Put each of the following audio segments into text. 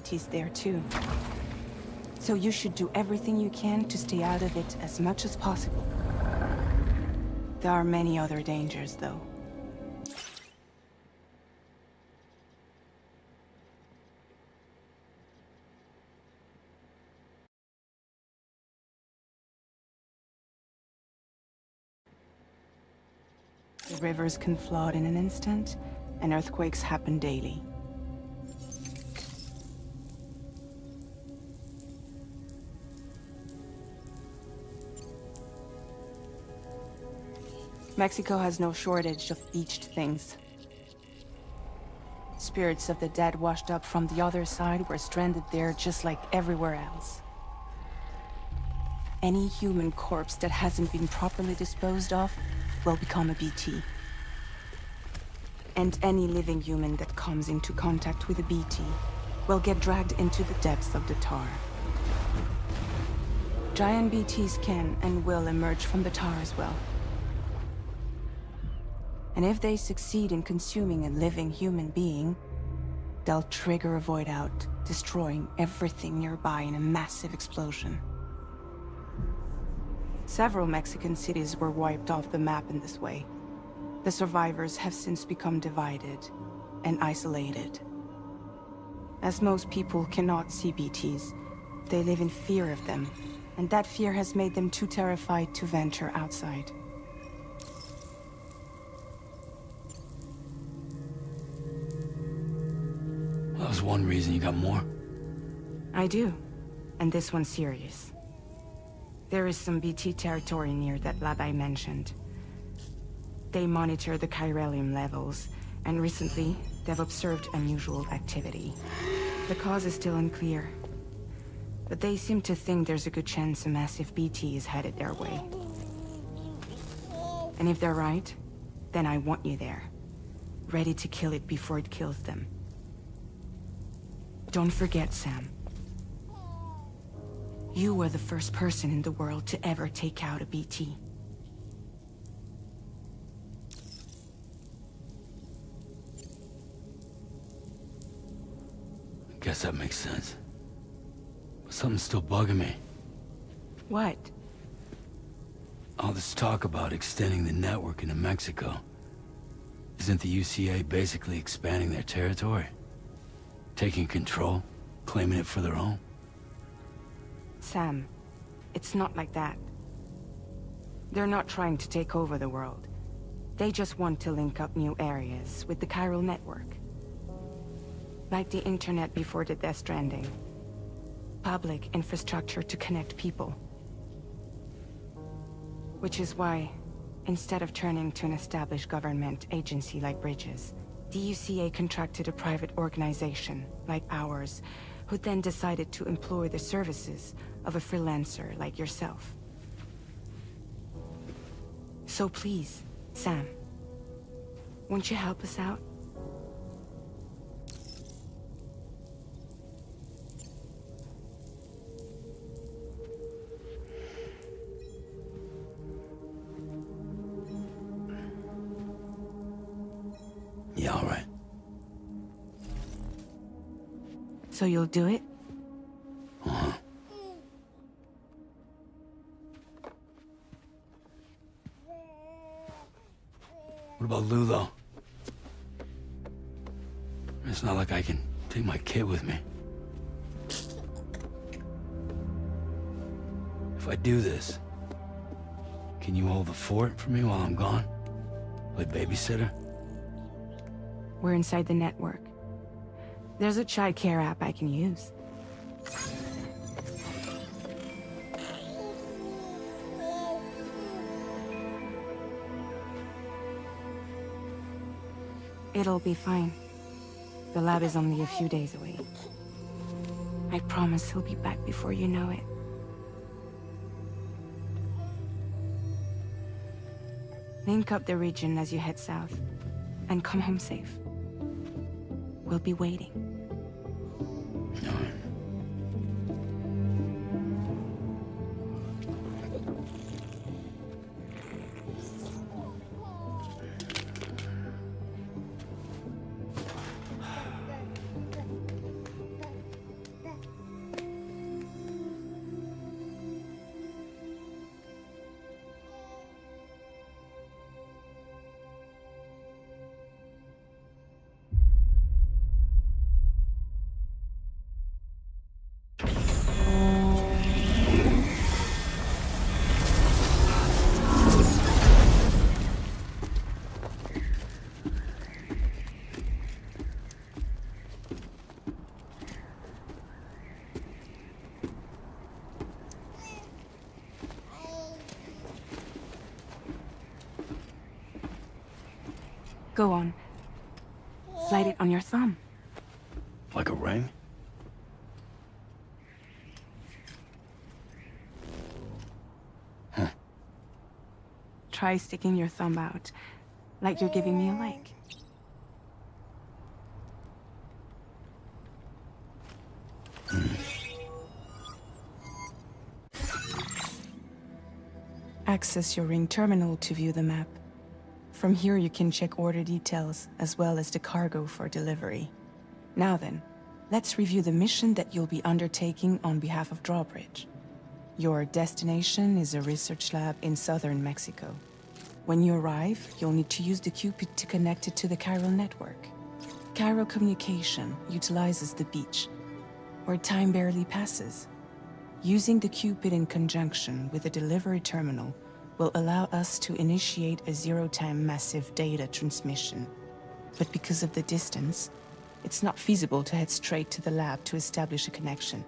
BTs there too. So you should do everything you can to stay out of it as much as possible. There are many other dangers, though. The rivers can flood in an instant, and earthquakes happen daily. Mexico has no shortage of beached things. Spirits of the dead washed up from the other side were stranded there just like everywhere else. Any human corpse that hasn't been properly disposed of will become a BT. And any living human that comes into contact with a BT will get dragged into the depths of the tar. Giant BTs can and will emerge from the tar as well. And if they succeed in consuming a living human being, they'll trigger a void out, destroying everything nearby in a massive explosion. Several Mexican cities were wiped off the map in this way. The survivors have since become divided and isolated. As most people cannot see BTs, they live in fear of them, and that fear has made them too terrified to venture outside. That was one reason. You got more? I do, and this one's serious. There is some BT territory near that lab I mentioned. They monitor the chiralium levels, and recently, they've observed unusual activity. The cause is still unclear, but they seem to think there's a good chance a massive BT is headed their way. And if they're right, then I want you there, ready to kill it before it kills them. Don't forget, Sam. You were the first person in the world to ever take out a BT. I guess that makes sense. But something's still bugging me. What? All this talk about extending the network into Mexico. Isn't the UCA basically expanding their territory? Taking control, claiming it for their own? Sam, it's not like that. They're not trying to take over the world. They just want to link up new areas with the chiral network. Like the internet before the Death-Stranding. Public infrastructure to connect people. Which is why, instead of turning to an established government agency like Bridges, the UCA contracted a private organization, like ours, who then decided to employ the services of a freelancer like yourself. So please, Sam, won't you help us out? Yeah, all right. So you'll do it? Uh-huh. What about Lou, though? It's not like I can take my kid with me. If I do this, can you hold the fort for me while I'm gone? Play babysitter? We're inside the network. There's a child care app I can use. It'll be fine. The lab is only a few days away. I promise he'll be back before you know it. Link up the region as you head south, and come home safe. We'll be waiting. All right. Go on. Slide it on your thumb. Like a ring? Huh. Try sticking your thumb out, like you're giving me a like. Access your ring terminal to view the map. From here you can check order details, as well as the cargo for delivery. Now then, let's review the mission that you'll be undertaking on behalf of Drawbridge. Your destination is a research lab in southern Mexico. When you arrive, you'll need to use the Cupid to connect it to the chiral network. Chiral communication utilizes the beach, where time barely passes. Using the Cupid in conjunction with the delivery terminal will allow us to initiate a zero-time massive data transmission. But because of the distance, it's not feasible to head straight to the lab to establish a connection.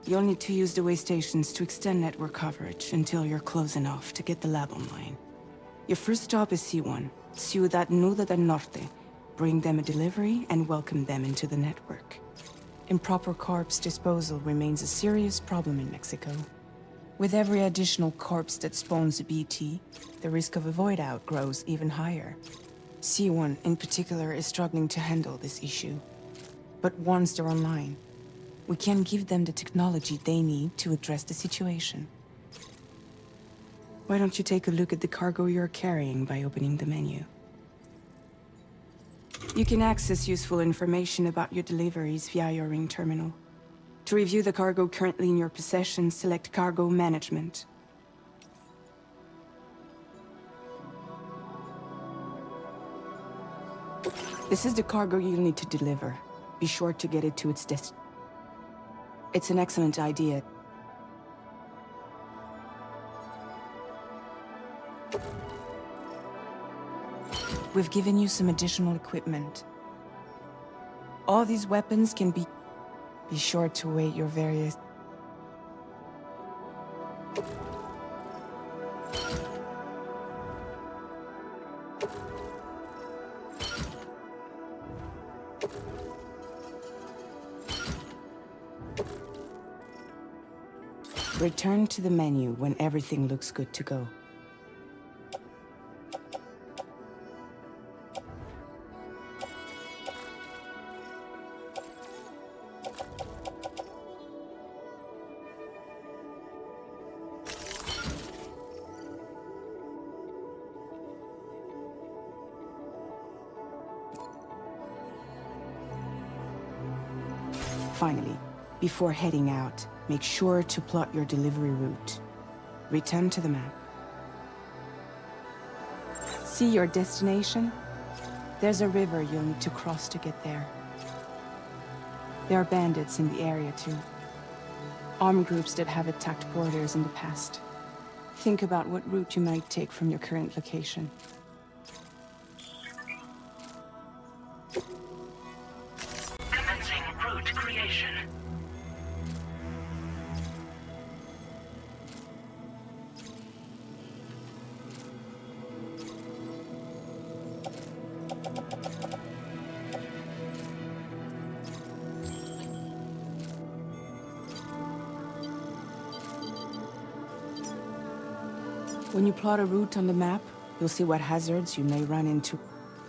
You'll need to use the way stations to extend network coverage until you're close enough to get the lab online. Your first stop is C1, Ciudad Nuda del Norte. Bring them a delivery and welcome them into the network. Improper corpse disposal remains a serious problem in Mexico. With every additional corpse that spawns a BT, the risk of a void out grows even higher. C1 in particular is struggling to handle this issue. But once they're online, we can give them the technology they need to address the situation. Why don't you take a look at the cargo you're carrying by opening the menu? You can access useful information about your deliveries via your ring terminal. To review the cargo currently in your possession, select Cargo Management. This is the cargo you'll need to deliver. Be sure to get it to its destination. It's an excellent idea. We've given you some additional equipment. All these weapons can be... Be sure to weight your various... Return to the menu when everything looks good to go. Finally, before heading out, make sure to plot your delivery route. Return to the map. See your destination? There's a river you'll need to cross to get there. There are bandits in the area too. Armed groups that have attacked borders in the past. Think about what route you might take from your current location. Commencing route creation. When you plot a route on the map, you'll see what hazards you may run into.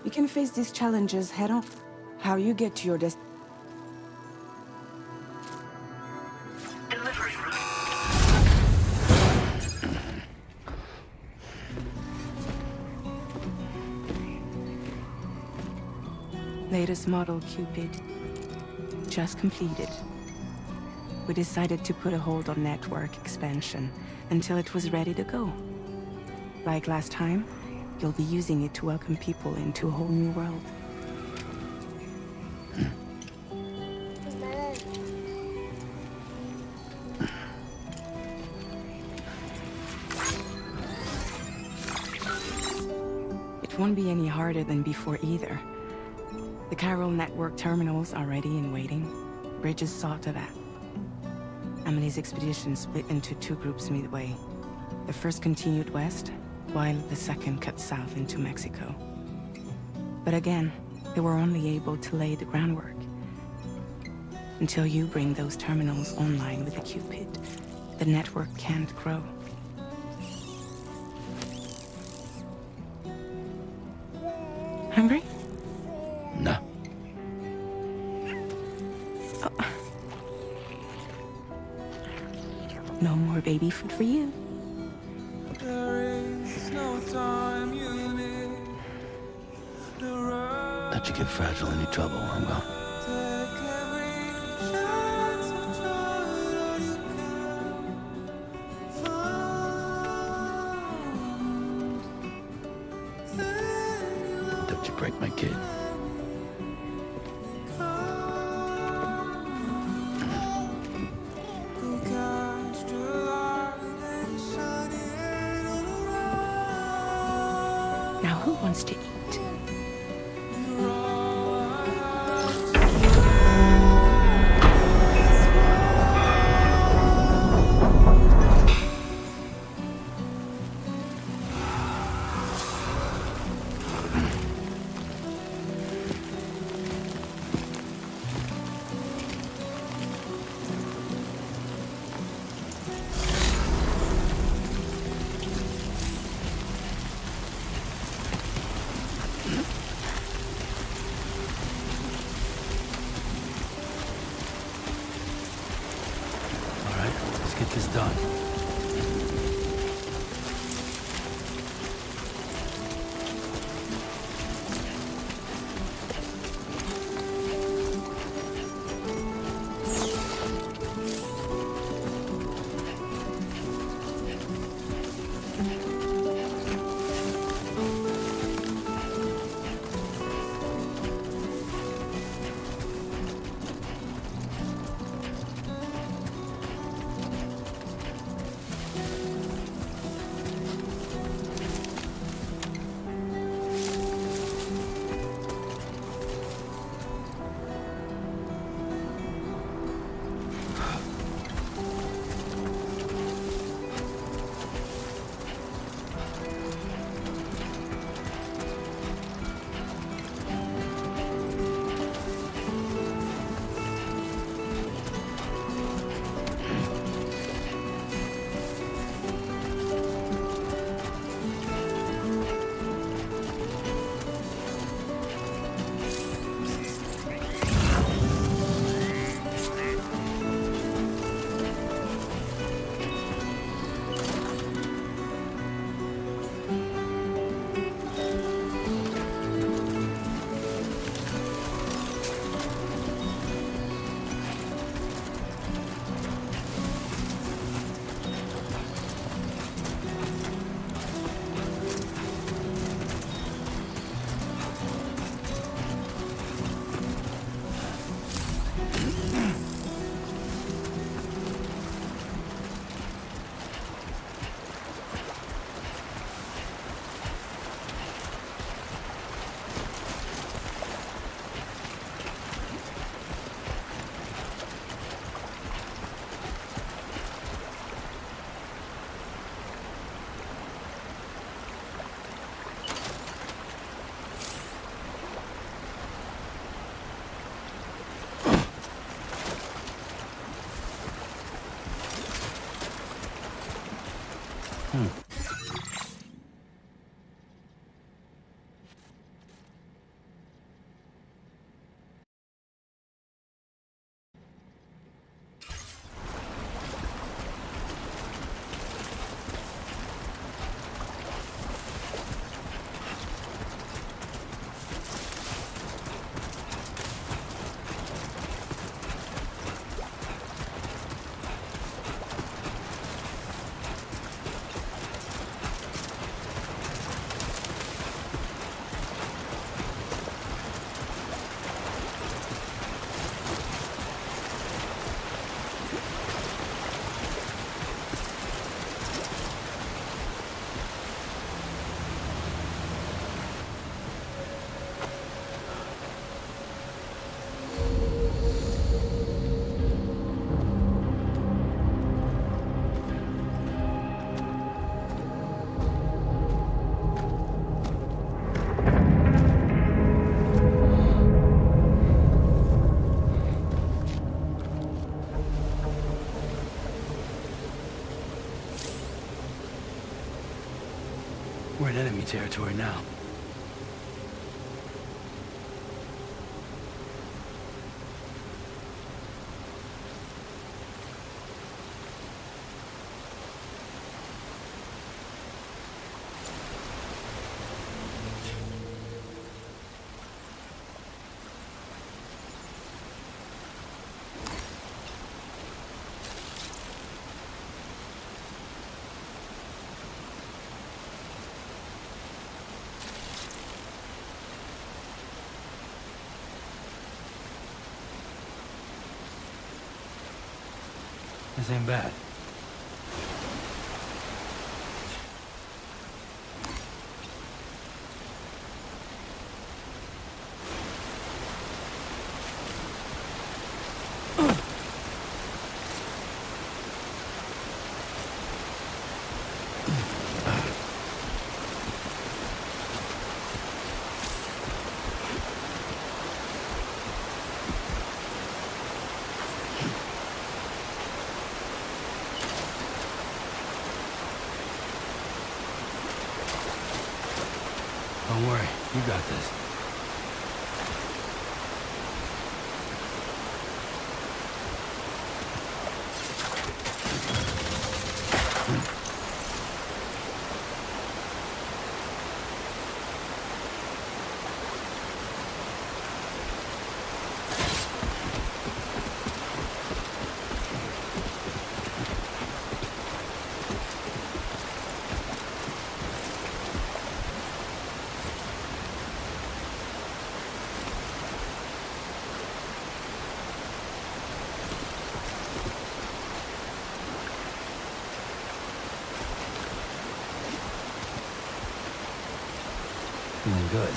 You can face these challenges head-on. How you get to your destination. Delivery route. Latest model Cupid. Just completed. We decided to put a hold on network expansion until it was ready to go. Like last time, you'll be using it to welcome people into a whole new world. It won't be any harder than before either. The chiral network terminals are ready and waiting. Bridges saw to that. Emily's expedition split into two groups midway. The first continued west, while the second cut south into Mexico. But again, they were only able to lay the groundwork. Until you bring those terminals online with the Cupid, the network can't grow. Hungry? No. No more baby food for you. Let you get fragile any trouble while I'm gone. Don't you break my kid. Now who wants to eat? All right, let's get this done. We're in enemy territory now. This ain't bad. Don't worry, you got this. Feeling good.